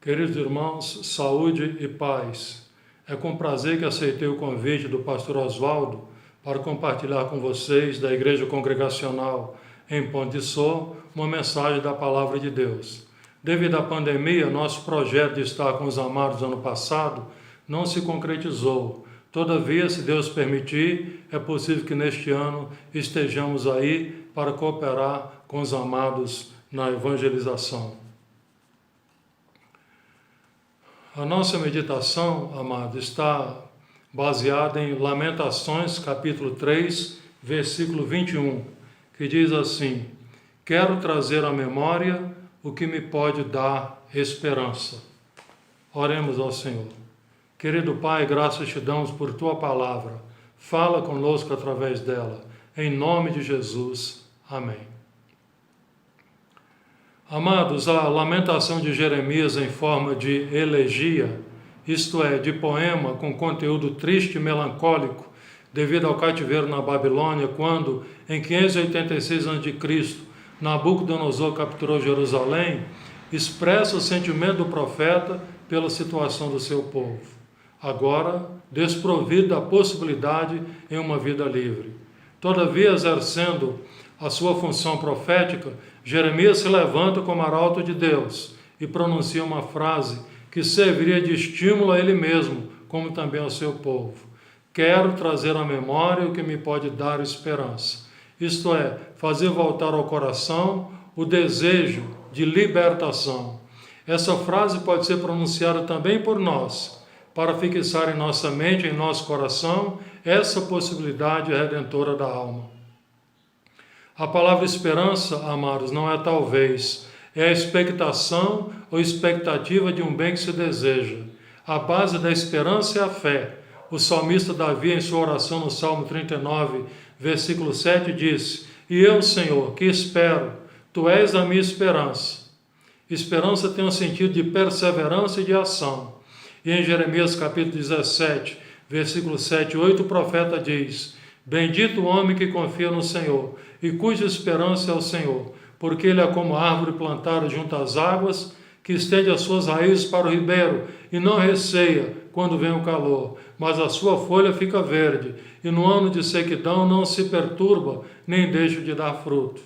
Queridos irmãos, saúde e paz. É com prazer que aceitei o convite do pastor Oswaldo para compartilhar com vocês da Igreja Congregacional em Ponte de Sor uma mensagem da Palavra de Deus. Devido à pandemia, nosso projeto de estar com os amados ano passado não se concretizou. Todavia, se Deus permitir, é possível que neste ano estejamos aí para cooperar com os amados na evangelização. A nossa meditação, amado, está baseada em Lamentações, capítulo 3, versículo 21, que diz assim: quero trazer à memória o que me pode dar esperança. Oremos ao Senhor. Querido Pai, graças te damos por Tua palavra. Fala conosco através dela. Em nome de Jesus. Amém. Amados, a lamentação de Jeremias em forma de elegia, isto é, de poema com conteúdo triste e melancólico, devido ao cativeiro na Babilônia, quando, em 586 a.C., Nabucodonosor capturou Jerusalém, expressa o sentimento do profeta pela situação do seu povo, agora desprovido da possibilidade em uma vida livre. Todavia, exercendo a sua função profética, Jeremias se levanta como arauto de Deus e pronuncia uma frase que serviria de estímulo a ele mesmo, como também ao seu povo. Quero trazer à memória o que me pode dar esperança. Isto é, fazer voltar ao coração o desejo de libertação. Essa frase pode ser pronunciada também por nós, para fixar em nossa mente, em nosso coração, essa possibilidade redentora da alma. A palavra esperança, amados, não é talvez, é a expectação ou expectativa de um bem que se deseja. A base da esperança é a fé. O salmista Davi, em sua oração no Salmo 39, versículo 7, disse: e eu, Senhor, que espero, Tu és a minha esperança. Esperança tem um sentido de perseverança e de ação. E em Jeremias capítulo 17, versículo 7 e 8, o profeta diz: bendito o homem que confia no Senhor e cuja esperança é o Senhor, porque ele é como árvore plantada junto às águas, que estende as suas raízes para o ribeiro e não receia quando vem o calor, mas a sua folha fica verde, e no ano de sequidão não se perturba, nem deixa de dar fruto.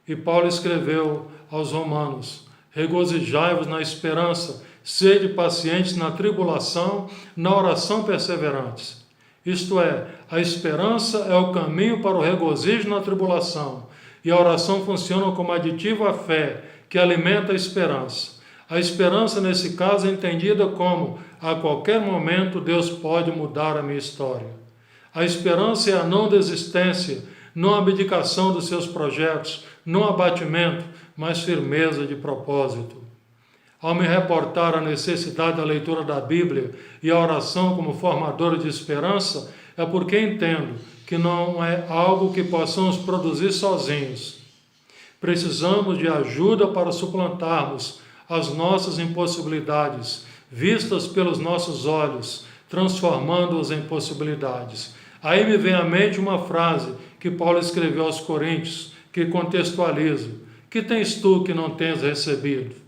E Paulo escreveu aos Romanos: regozijai-vos na esperança, sede pacientes na tribulação, na oração perseverantes. Isto é, a esperança é o caminho para o regozijo na tribulação, e a oração funciona como aditivo à fé, que alimenta a esperança. A esperança, nesse caso, é entendida como, a qualquer momento, Deus pode mudar a minha história. A esperança é a não desistência, não abdicação dos seus projetos, não abatimento, mas firmeza de propósito. Ao me reportar a necessidade da leitura da Bíblia e a oração como formadora de esperança, é porque entendo que não é algo que possamos produzir sozinhos. Precisamos de ajuda para suplantarmos as nossas impossibilidades, vistas pelos nossos olhos, transformando-as em possibilidades. Aí me vem à mente uma frase que Paulo escreveu aos Coríntios, que contextualiza: que tens tu que não tens recebido?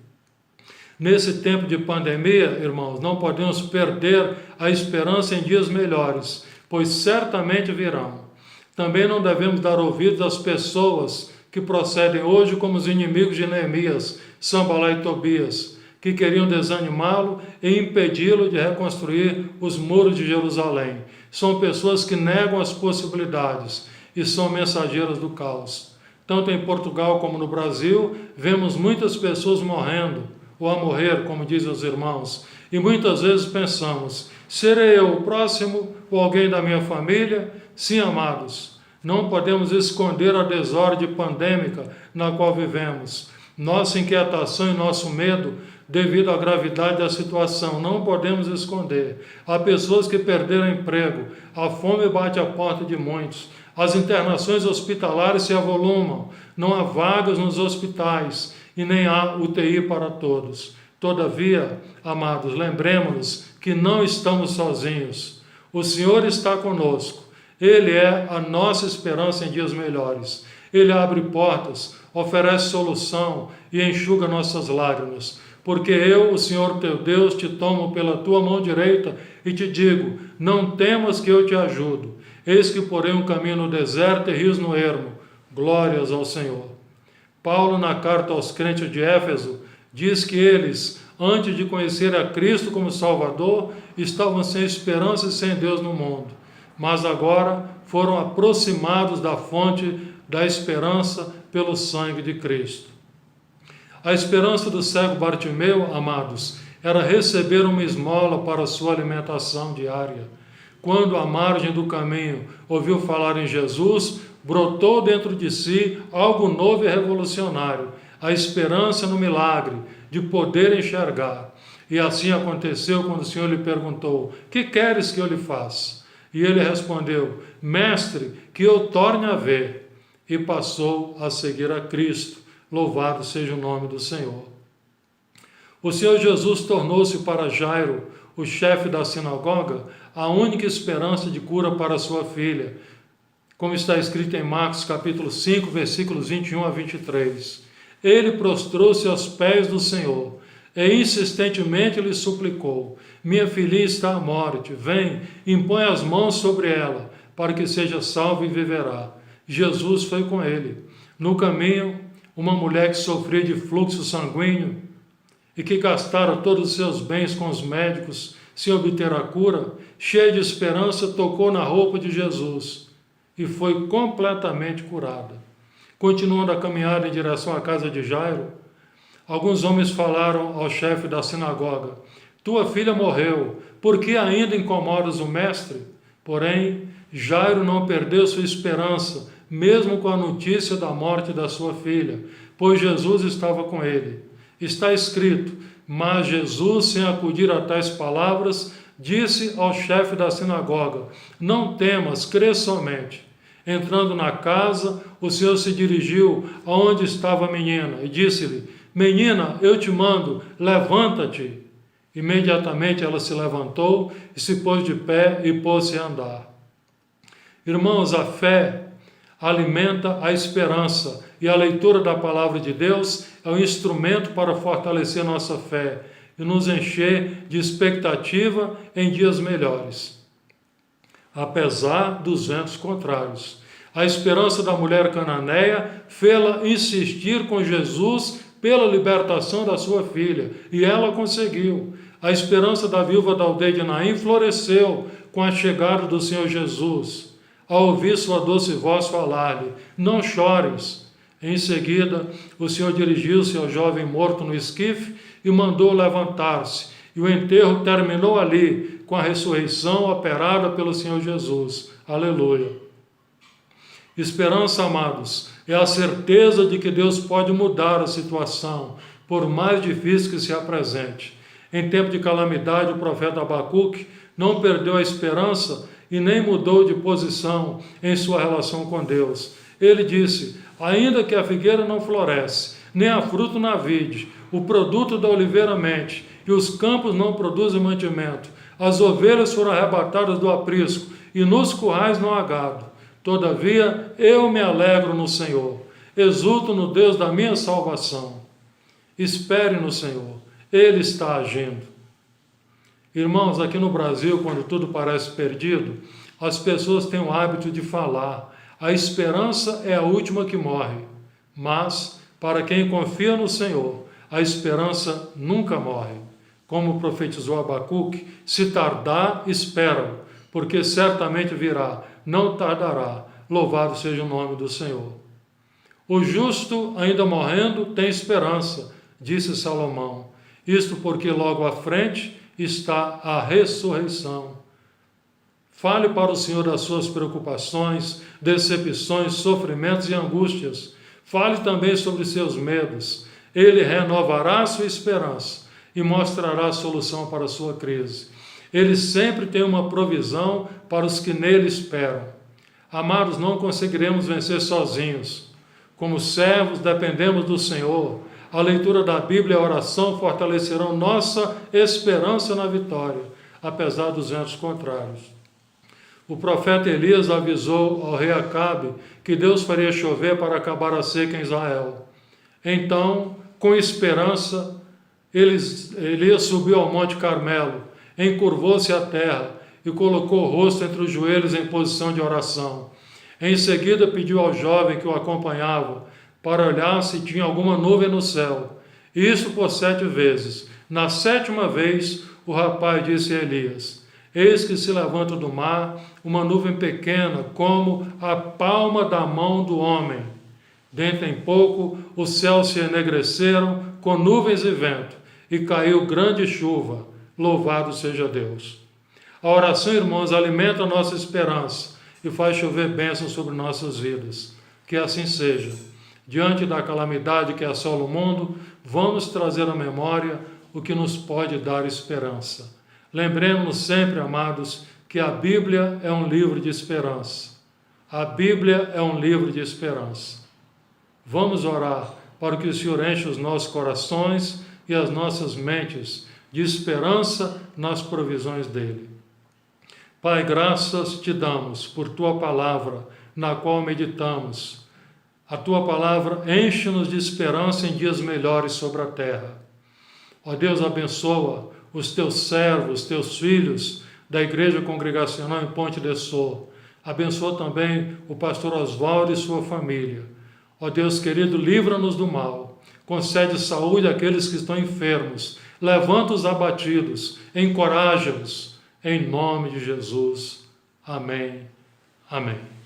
Nesse tempo de pandemia, irmãos, não podemos perder a esperança em dias melhores, pois certamente virão. Também não devemos dar ouvidos às pessoas que procedem hoje como os inimigos de Neemias, Sambalá e Tobias, que queriam desanimá-lo e impedi-lo de reconstruir os muros de Jerusalém. São pessoas que negam as possibilidades e são mensageiras do caos. Tanto em Portugal como no Brasil, vemos muitas pessoas morrendo, ou a morrer, como dizem os irmãos, e muitas vezes pensamos: serei eu o próximo ou alguém da minha família? Sim, amados, não podemos esconder a desordem pandêmica na qual vivemos. Nossa inquietação e nosso medo, devido à gravidade da situação, não podemos esconder. Há pessoas que perderam emprego, a fome bate à porta de muitos, as internações hospitalares se avolumam, não há vagas nos hospitais, e nem há UTI para todos. Todavia, amados, lembremos-nos que não estamos sozinhos. O Senhor está conosco. Ele é a nossa esperança em dias melhores. Ele abre portas, oferece solução e enxuga nossas lágrimas. porque eu, o Senhor teu Deus, te tomo pela tua mão direita e te digo, não temas que eu te ajudo. Eis que porém um caminho no deserto e rios no ermo. Glórias ao Senhor. Paulo, na carta aos crentes de Éfeso, diz que eles, antes de conhecer a Cristo como Salvador, estavam sem esperança e sem Deus no mundo, mas agora foram aproximados da fonte da esperança pelo sangue de Cristo. A esperança do cego Bartimeu, amados, era receber uma esmola para a sua alimentação diária. Quando, à margem do caminho, ouviu falar em Jesus, brotou dentro de si algo novo e revolucionário, a esperança no milagre, de poder enxergar. E assim aconteceu quando o Senhor lhe perguntou, que queres que eu lhe faça? E ele respondeu, mestre, que eu torne a ver. E passou a seguir a Cristo. Louvado seja o nome do Senhor. O Senhor Jesus tornou-se para Jairo, o chefe da sinagoga, a única esperança de cura para sua filha, como está escrito em Marcos capítulo 5, versículos 21 a 23. Ele prostrou-se aos pés do Senhor e insistentemente lhe suplicou, minha filhinha está à morte, vem, impõe as mãos sobre ela, para que seja salva e viverá. Jesus foi com ele. No caminho, uma mulher que sofria de fluxo sanguíneo e que gastara todos os seus bens com os médicos sem obter a cura, cheia de esperança, tocou na roupa de Jesus e foi completamente curada. Continuando a caminhada em direção à casa de Jairo, alguns homens falaram ao chefe da sinagoga, tua filha morreu, por que ainda incomodas o mestre? Porém, Jairo não perdeu sua esperança, mesmo com a notícia da morte da sua filha, pois Jesus estava com ele. Está escrito, mas Jesus, sem acudir a tais palavras, disse ao chefe da sinagoga, não temas, crê somente. Entrando na casa, o Senhor se dirigiu aonde estava a menina e disse-lhe, menina, eu te mando, levanta-te. Imediatamente ela se levantou e se pôs de pé e pôs-se a andar. Irmãos, a fé alimenta a esperança e a leitura da palavra de Deus é um instrumento para fortalecer nossa fé e nos encher de expectativa em dias melhores, apesar dos ventos contrários. A esperança da mulher cananeia fê-la insistir com Jesus pela libertação da sua filha, e ela conseguiu. A esperança da viúva da aldeia de Naim floresceu com a chegada do Senhor Jesus. Ao ouvir sua doce voz falar-lhe, não chores. Em seguida, o Senhor dirigiu-se ao jovem morto no esquife e mandou levantar-se. E o enterro terminou ali, com a ressurreição operada pelo Senhor Jesus. Aleluia. Esperança, amados, é a certeza de que Deus pode mudar a situação, por mais difícil que se apresente. Em tempo de calamidade, o profeta Abacuque não perdeu a esperança e nem mudou de posição em sua relação com Deus. Ele disse, ainda que a figueira não floresce, nem há fruto na vide, o produto da oliveira mente, e os campos não produzem mantimento, as ovelhas foram arrebatadas do aprisco, e nos currais não há gado. Todavia, eu me alegro no Senhor, exulto no Deus da minha salvação. Espere no Senhor, Ele está agindo. Irmãos, aqui no Brasil, quando tudo parece perdido, as pessoas têm o hábito de falar, a esperança é a última que morre, mas, para quem confia no Senhor, a esperança nunca morre. Como profetizou Abacuque, se tardar, espera, porque certamente virá, não tardará. Louvado seja o nome do Senhor. O justo, ainda morrendo, tem esperança, disse Salomão. Isto porque logo à frente está a ressurreição. Fale para o Senhor das suas preocupações, decepções, sofrimentos e angústias. Fale também sobre seus medos. Ele renovará a sua esperança e mostrará a solução para a sua crise. Ele sempre tem uma provisão para os que nele esperam. Amados, não conseguiremos vencer sozinhos. Como servos, dependemos do Senhor. A leitura da Bíblia e a oração fortalecerão nossa esperança na vitória, apesar dos ventos contrários. O profeta Elias avisou ao rei Acabe que Deus faria chover para acabar a seca em Israel. Então, com esperança, Elias subiu ao Monte Carmelo, encurvou-se à terra e colocou o rosto entre os joelhos em posição de oração. Em seguida pediu ao jovem que o acompanhava para olhar se tinha alguma nuvem no céu. Isso por 7 vezes. Na 7ª vez, o rapaz disse a Elias: eis que se levanta do mar uma nuvem pequena, como a palma da mão do homem. Dentro em pouco, os céus se enegreceram com nuvens e vento, e caiu grande chuva. Louvado seja Deus. A oração, irmãos, alimenta a nossa esperança e faz chover bênçãos sobre nossas vidas. Que assim seja. Diante da calamidade que assola o mundo, vamos trazer à memória o que nos pode dar esperança. Lembremos-nos sempre, amados, que a Bíblia é um livro de esperança. A Bíblia é um livro de esperança. Vamos orar para que o Senhor enche os nossos corações e as nossas mentes de esperança nas provisões dele. Pai, graças te damos por tua palavra, na qual meditamos. A tua palavra enche-nos de esperança em dias melhores sobre a terra. Ó Deus, abençoa os teus servos, teus filhos da Igreja Congregacional em Ponte de Sor. Abençoa também o pastor Oswaldo e sua família. Ó Deus querido, livra-nos do mal. Concede saúde àqueles que estão enfermos. Levanta os abatidos. Encoraja-os. Em nome de Jesus. Amém. Amém.